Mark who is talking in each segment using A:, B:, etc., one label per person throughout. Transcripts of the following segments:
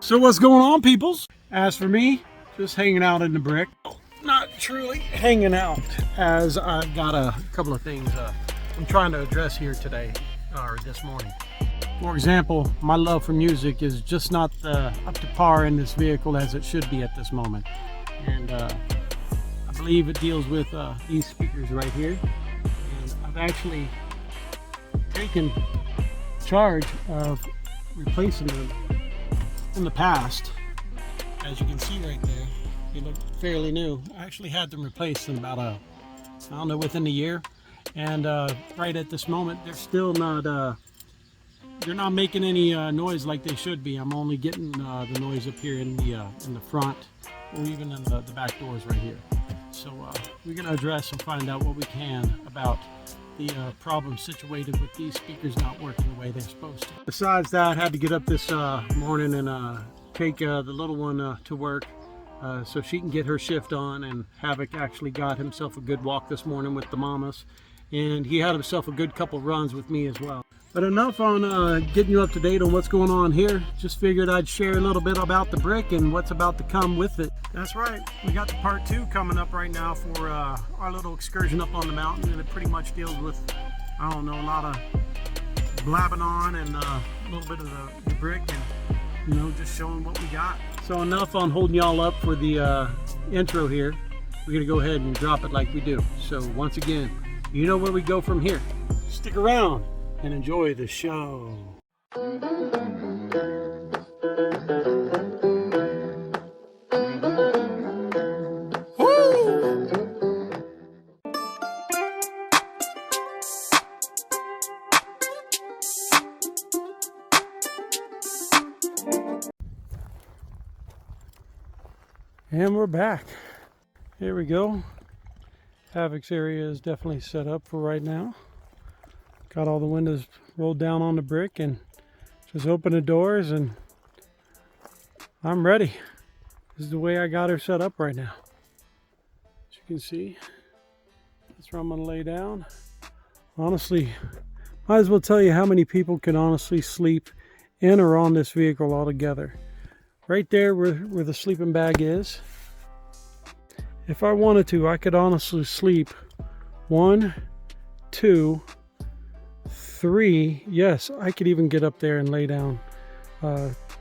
A: So what's going on, peoples? As for me, just hanging out in the brick. Not truly hanging out, as I got a couple of things I'm trying to address here today, or this morning. For example, my love for music is just not up to par in this vehicle as it should be at this moment. And I believe it deals with these speakers right here. And I've actually taken charge of replacing them in the past. As you can see right there, they look fairly new. I actually had them replaced in about I don't know, within a year. And right at this moment, they're still not they're not making any noise like they should be. I'm only getting the noise up here in the front, or even in the back doors right here. So we're going to address and find out what we can about the problem situated with these speakers not working the way they're supposed to. Besides that, I had to get up this morning and take the little one to work so she can get her shift on, and Havoc actually got himself a good walk this morning with the mamas, and he had himself a good couple runs with me as well. But enough on getting you up to date on what's going on here. Just figured I'd share a little bit about the brick and what's about to come with it. That's right, we got the part 2 coming up right now for our little excursion up on the mountain, and it pretty much deals with, I don't know, a lot of blabbing on and a little bit of the brick, and you know, just showing what we got. So enough on holding y'all up for the intro here. We're gonna go ahead and drop it like we do. So once again, you know where we go from here. Stick around and enjoy the show. And we're back. Here we go. Havoc's area is definitely set up for right now. Got all the windows rolled down on the brick, and just open the doors, and I'm ready. This is the way I got her set up right now. As you can see, that's where I'm going to lay down. Honestly, might as well tell you how many people can honestly sleep in or on this vehicle altogether. Right there where the sleeping bag is. If I wanted to, I could honestly sleep 1, 2, 3. Yes, I could even get up there and lay down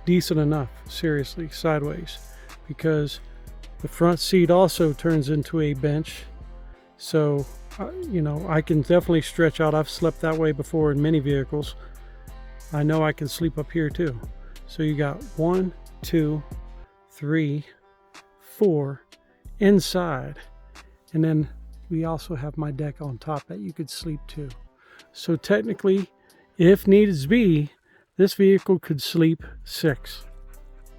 A: decent enough, seriously, sideways, because the front seat also turns into a bench. So, you know, I can definitely stretch out. I've slept that way before in many vehicles. I know I can sleep up here too. So you got 1, 2, 3, 4 inside, and then we also have my deck on top that you could sleep to. So technically, if needs be, this vehicle could sleep 6.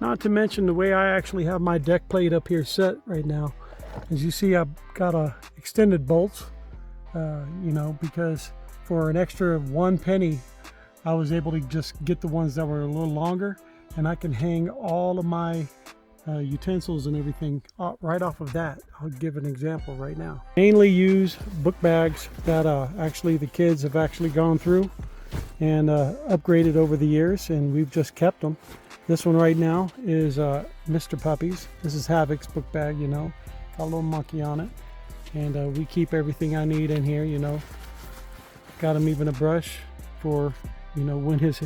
A: Not to mention the way I actually have my deck plate up here set right now. As you see, I've got extended bolts, you know, because for an extra 1 penny, I was able to just get the ones that were a little longer, and I can hang all of my utensils and everything right off of that. I'll give an example right now. Mainly use book bags that actually the kids have actually gone through and upgraded over the years, and we've just kept them. This one right now is Mr. Puppy's. This is Havoc's book bag, you know. Got a little monkey on it. And we keep everything I need in here, you know. Got him even a brush for, you know, when his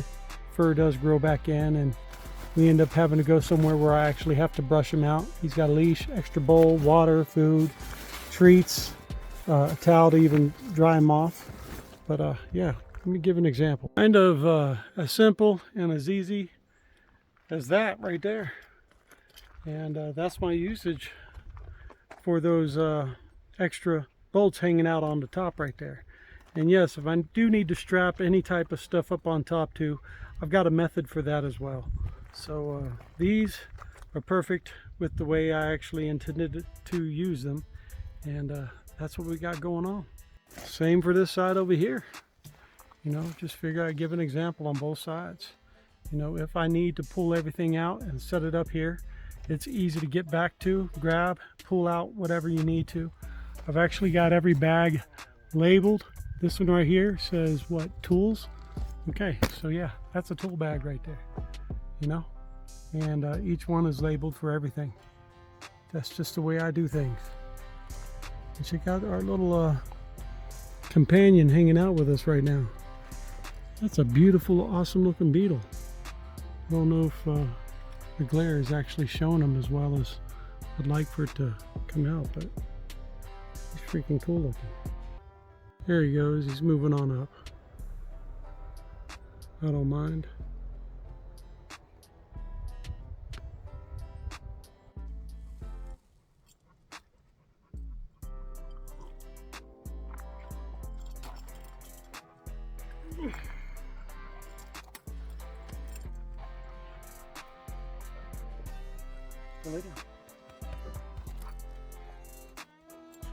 A: fur does grow back in and we end up having to go somewhere where I actually have to brush him out. He's got a leash, extra bowl, water, food, treats, a towel to even dry him off. But yeah, let me give an example. Kind of as simple and as easy as that right there. And that's my usage for those extra bolts hanging out on the top right there. And yes, if I do need to strap any type of stuff up on top too, I've got a method for that as well. So these are perfect with the way I actually intended to use them. And that's what we got going on. Same for this side over here. You know, just figure I'd give an example on both sides. You know, if I need to pull everything out and set it up here, it's easy to get back to, grab, pull out whatever you need to. I've actually got every bag labeled. This one right here says what? Tools? Okay, so yeah, that's a tool bag right there. You know, and each one is labeled for everything. That's just the way I do things. And check out our little companion hanging out with us right now. That's a beautiful, awesome looking beetle. I don't know if the glare is actually showing him as well as I'd like for it to come out, but he's freaking cool looking. There he goes, he's moving on up. I don't mind.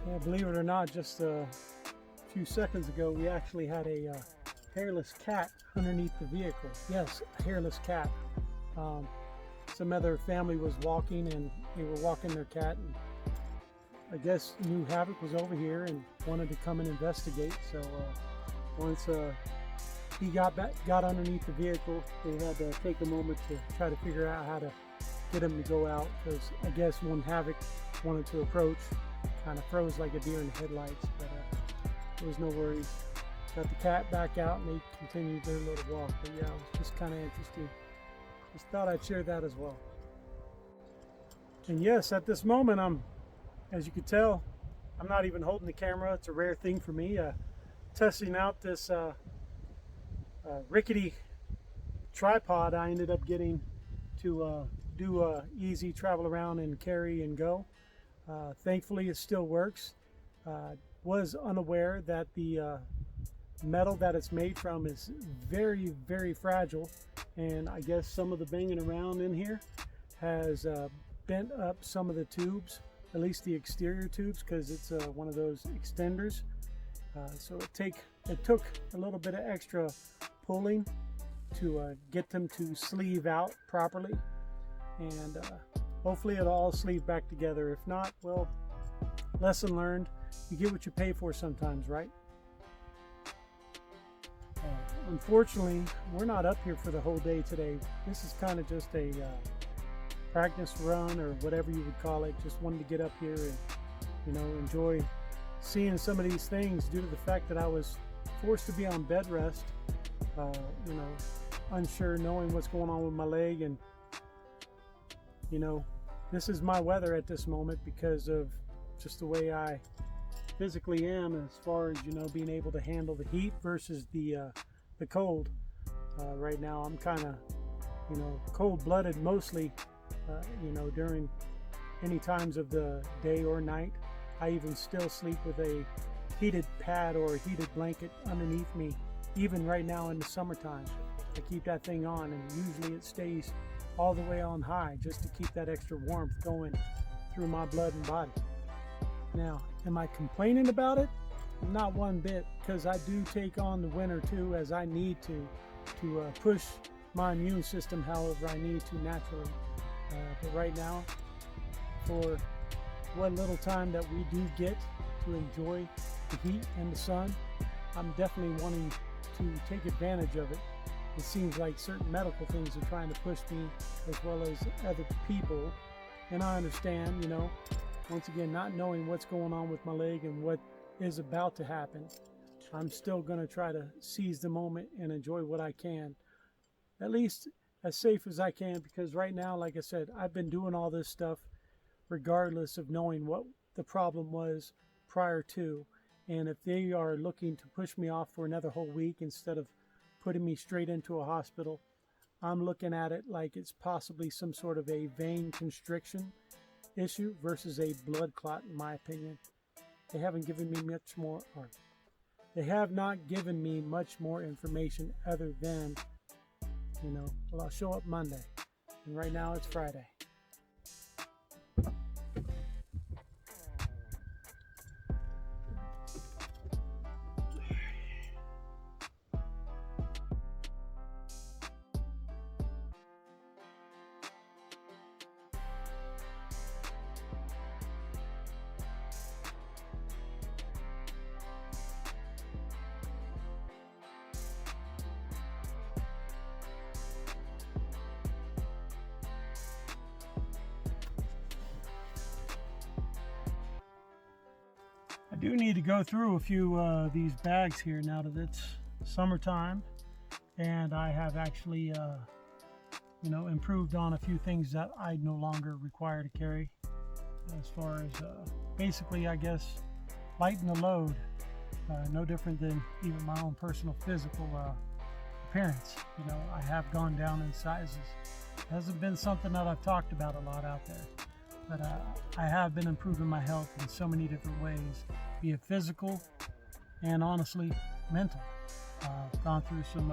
A: Yeah, believe it or not, just a few seconds ago we actually had a hairless cat underneath the vehicle. Yes, a hairless cat. Some other family was walking and they were walking their cat, and I guess knew Havoc was over here and wanted to come and investigate. So once he got underneath the vehicle, they had to take a moment to try to figure out how to get him to go out, because I guess when Havoc wanted to approach, kind of froze like a deer in the headlights, but there was no worries. Got the cat back out and they continued their little walk. But yeah, it was just kind of interesting. Just thought I'd share that as well. And yes, at this moment, as you can tell, I'm not even holding the camera. It's a rare thing for me. Testing out this rickety tripod I ended up getting to do easy travel around and carry and go. Thankfully, it still works. Was unaware that the metal that it's made from is very, very fragile, and I guess some of the banging around in here has bent up some of the tubes, at least the exterior tubes, because it's one of those extenders. So it took a little bit of extra pulling to get them to sleeve out properly, and hopefully it'll all sleeve back together. If not, well, lesson learned. You get what you pay for sometimes, right? Unfortunately, we're not up here for the whole day today. This is kind of just a practice run, or whatever you would call it. Just wanted to get up here and, you know, enjoy seeing some of these things, due to the fact that I was forced to be on bed rest, you know, unsure, knowing what's going on with my leg. And you know, this is my weather at this moment because of just the way I physically am, as far as, you know, being able to handle the heat versus the cold. Right now I'm kind of, you know, cold-blooded mostly, you know, during any times of the day or night. I even still sleep with a heated pad or a heated blanket underneath me, even right now in the summertime. I keep that thing on, and usually it stays all the way on high, just to keep that extra warmth going through my blood and body. Now, am I complaining about it? Not one bit, because I do take on the winter too, as I need to push my immune system however I need to naturally. But right now, for what little time that we do get to enjoy the heat and the sun, I'm definitely wanting to take advantage of it. it seems like certain medical things are trying to push me, as well as other people. And I understand, you know, once again, not knowing what's going on with my leg and what is about to happen, I'm still going to try to seize the moment and enjoy what I can, at least as safe as I can, because right now, like I said, I've been doing all this stuff regardless of knowing what the problem was prior to. And if they are looking to push me off for another whole week instead of putting me straight into a hospital, I'm looking at it like it's possibly some sort of a vein constriction issue versus a blood clot, in my opinion. They haven't given me much more, or they have not given me much more information other than, you know, well, I'll show up Monday. And right now it's Friday. I do need to go through a few of these bags here now that it's summertime, and I have actually you know, improved on a few things that I no longer require to carry, as far as basically, I guess, lighten the load. No different than even my own personal physical appearance. You know, I have gone down in sizes. It hasn't been something that I've talked about a lot out there, but I have been improving my health in so many different ways, be it physical and honestly mental. I've gone through some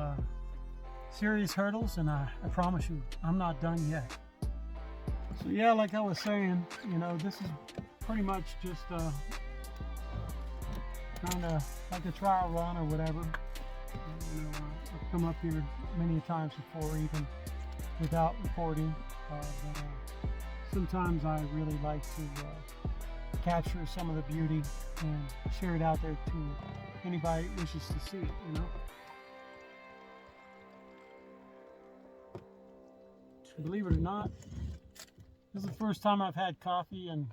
A: serious hurdles, and I promise you, I'm not done yet. So yeah, like I was saying, you know, this is pretty much just kind of like a trial run or whatever. You know, I've come up here many times before, even without recording. But sometimes I really like to capture some of the beauty and share it out there to anybody who wishes to see it, you know. Believe it or not, this is the first time I've had coffee in,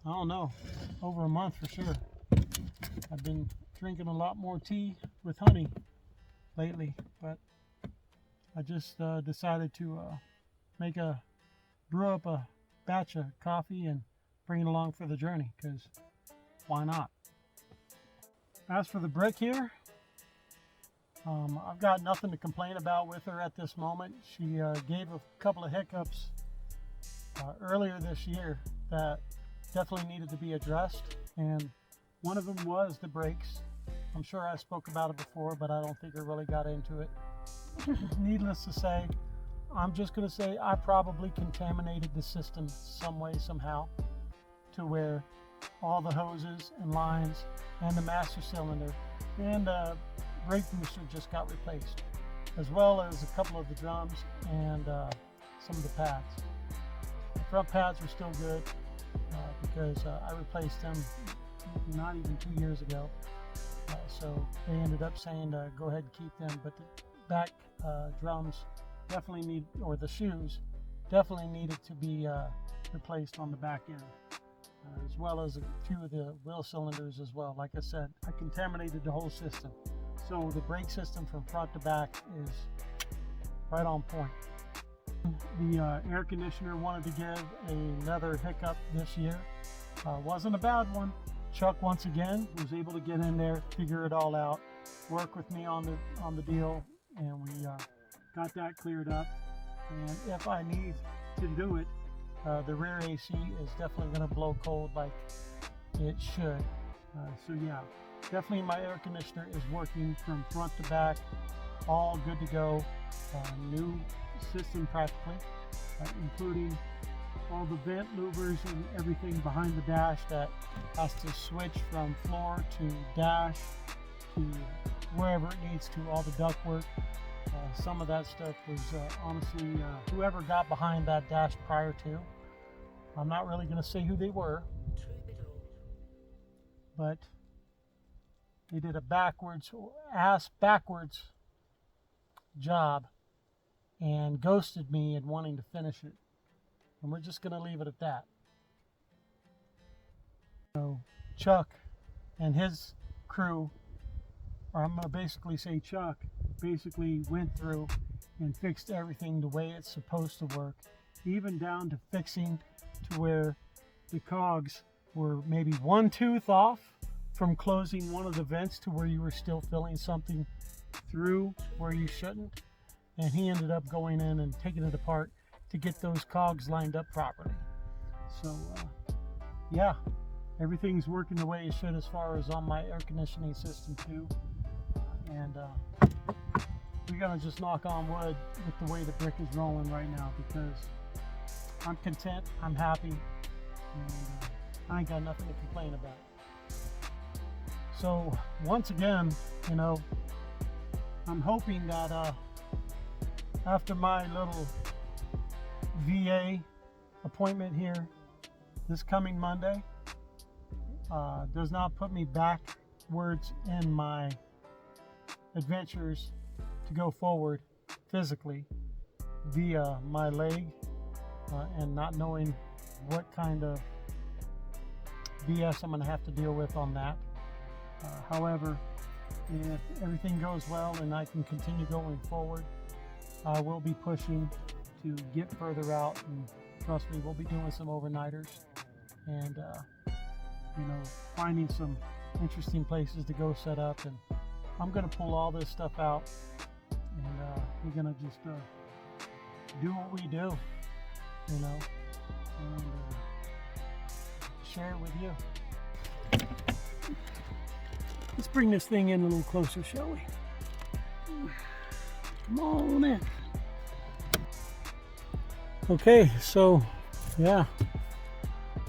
A: I don't know, over a month for sure. I've been drinking a lot more tea with honey lately, but I just decided to brew up a batch of coffee and bring it along for the journey, because why not? As for the brick here, I've got nothing to complain about with her at this moment. She gave a couple of hiccups earlier this year that definitely needed to be addressed, and one of them was the brakes. I'm sure I spoke about it before, but I don't think I really got into it. Needless to say, I'm just going to say I probably contaminated the system some way, somehow, to where all the hoses and lines and the master cylinder and brake booster just got replaced, as well as a couple of the drums and some of the pads. The front pads are still good because I replaced them not even 2 years ago. So they ended up saying go ahead and keep them, but the back drums definitely need, or the shoes definitely needed to be replaced on the back end, as well as a few of the wheel cylinders as well. Like I said, I contaminated the whole system. So the brake system from front to back is right on point. The air conditioner wanted to give another hiccup this year. Wasn't a bad one. Chuck once again was able to get in there, figure it all out, work with me on the deal, and we got that cleared up. And if I need to do it, the rear AC is definitely going to blow cold like it should. So yeah, definitely my air conditioner is working from front to back, all good to go. New system practically, including all the vent louvers and everything behind the dash that has to switch from floor to dash to wherever it needs to, all the ductwork. Some of that stuff was honestly whoever got behind that dash prior to. I'm not really going to say who they were, but they did a ass backwards job and ghosted me in wanting to finish it. And we're just going to leave it at that. So Chuck and his crew, or I'm going to basically say Chuck, basically went through and fixed everything the way it's supposed to work, even down to fixing to where the cogs were maybe one tooth off from closing one of the vents to where you were still filling something through where you shouldn't. And he ended up going in and taking it apart to get those cogs lined up properly. So yeah, everything's working the way it should as far as on my air conditioning system too. And we're gonna just knock on wood with the way the brick is rolling right now, because I'm content, I'm happy, and I ain't got nothing to complain about. So once again, you know, I'm hoping that after my little VA appointment here this coming Monday does not put me backwards in my adventures to go forward physically via my leg and not knowing what kind of BS I'm going to have to deal with on that. However, if everything goes well and I can continue going forward, I will be pushing to get further out, and trust me, we'll be doing some overnighters and you know, finding some interesting places to go set up. And I'm going to pull all this stuff out, and we're going to just do what we do, you know, and share it with you. Let's bring this thing in a little closer, shall we? Come on in. Okay, so yeah,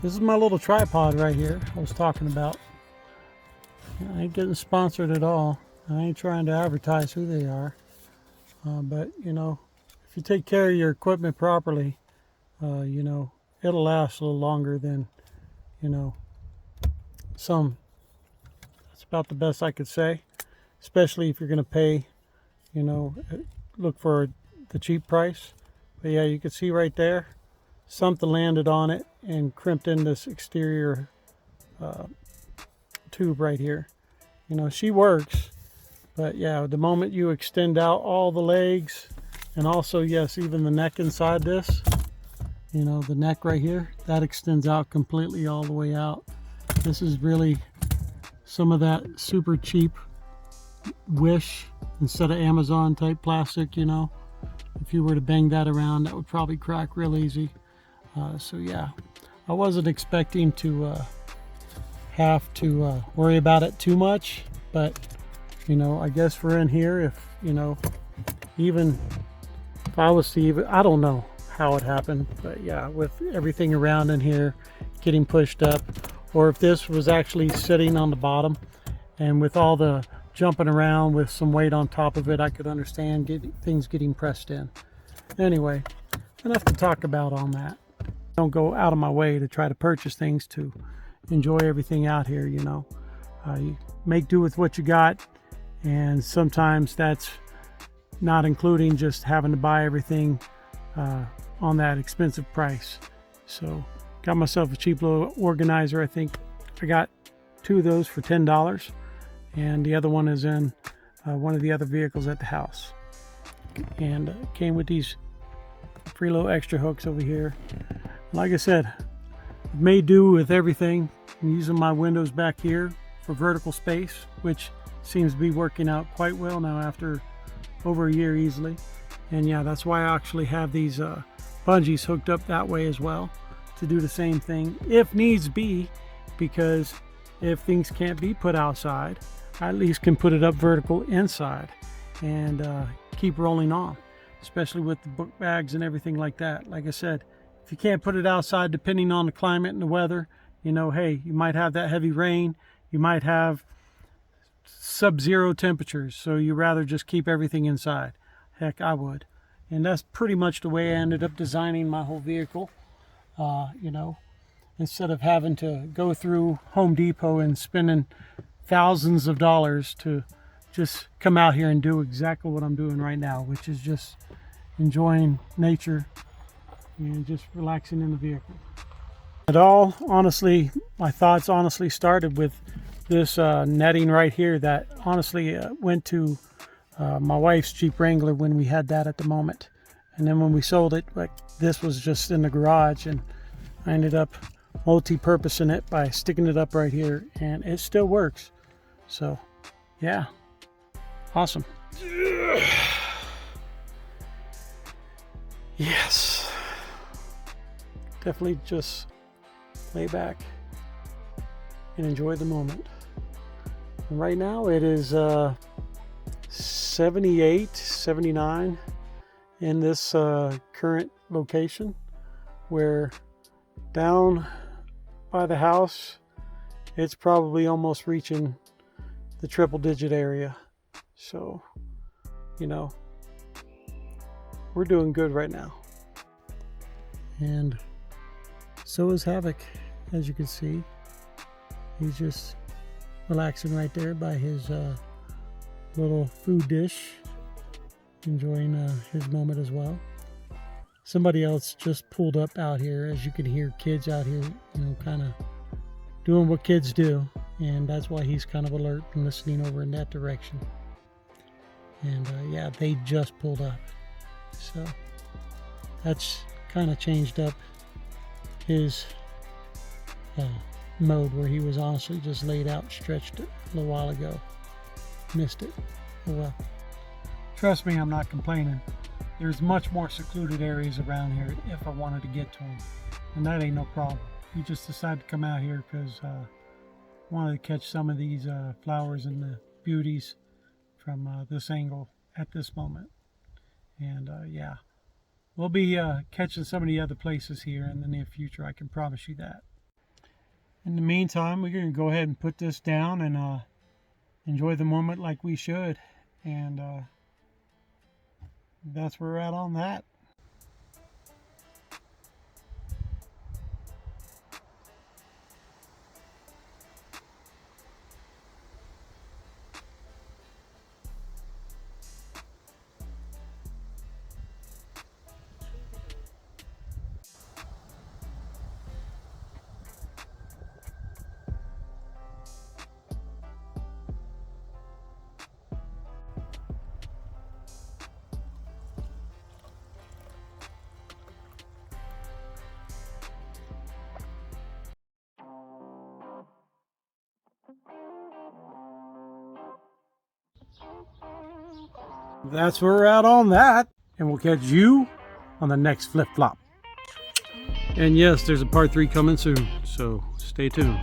A: this is my little tripod right here I was talking about. I ain't getting sponsored at all. I ain't trying to advertise who they are. But, you know, if you take care of your equipment properly, you know, it'll last a little longer than, you know, some. That's about the best I could say, especially if you're going to pay, you know, look for the cheap price. But yeah, you can see right there, something landed on it and crimped in this exterior tube right here. You know, she works, but yeah, the moment you extend out all the legs, and also, yes, even the neck inside this, you know, the neck right here, that extends out completely all the way out. This is really some of that super cheap Wish instead of Amazon type plastic, you know. If you were to bang that around, that would probably crack real easy. So yeah, I wasn't expecting to have to worry about it too much, but you know, I guess we're in here. If you know, even if I was to even, I don't know how it happened, but yeah, with everything around in here getting pushed up, or if this was actually sitting on the bottom and with all the jumping around with some weight on top of it, I could understand things getting pressed in. Anyway, enough to talk about on that. Don't go out of my way to try to purchase things to enjoy everything out here, you know. You make do with what you got, and sometimes that's not including just having to buy everything on that expensive price. So got myself a cheap little organizer. I think I got 2 of those for $10, and the other one is in one of the other vehicles at the house, and came with these free little extra hooks over here. Like I said, I've made do with everything. I'm using my windows back here for vertical space, which seems to be working out quite well now after over a year easily. And yeah, that's why I actually have these bungees hooked up that way as well, to do the same thing if needs be, because if things can't be put outside, I at least can put it up vertical inside and keep rolling on, especially with the book bags and everything like that. Like I said, if you can't put it outside, depending on the climate and the weather, you know, hey, you might have that heavy rain, you might have sub-zero temperatures, so you rather just keep everything inside. Heck, I would. And that's pretty much the way I ended up designing my whole vehicle. You know, instead of having to go through Home Depot and spending thousands of dollars to just come out here and do exactly what I'm doing right now, which is just enjoying nature and just relaxing in the vehicle. It all, honestly, my thoughts honestly started with this netting right here that honestly went to my wife's Jeep Wrangler when we had that at the moment. And then when we sold it, like, this was just in the garage, and I ended up multi-purposing it by sticking it up right here, and it still works. So yeah, awesome. Yes, definitely just lay back and enjoy the moment. And right now it is 78, 79 in this current location, where down by the house it's probably almost reaching the triple digit area. So, you know, we're doing good right now. And so is Havoc, as you can see. He's just relaxing right there by his little food dish, enjoying his moment as well. Somebody else just pulled up out here. As you can hear, kids out here, you know, kind of doing what kids do, and that's why he's kind of alert and listening over in that direction. And yeah, they just pulled up, so that's kind of changed up his mode, where he was honestly just laid out, stretched it a little while ago. Missed it. Oh well. Trust me, I'm not complaining. There's much more secluded areas around here if I wanted to get to them, and that ain't no problem. We just decided to come out here because I wanted to catch some of these flowers and the beauties from this angle at this moment. And yeah, we'll be catching some of the other places here in the near future, I can promise you that. In the meantime, we're going to go ahead and put this down and enjoy the moment like we should. And that's where we're at on that. That's where we're at on that, and we'll catch you on the next flip flop. And yes, there's a part 3 coming soon, so stay tuned.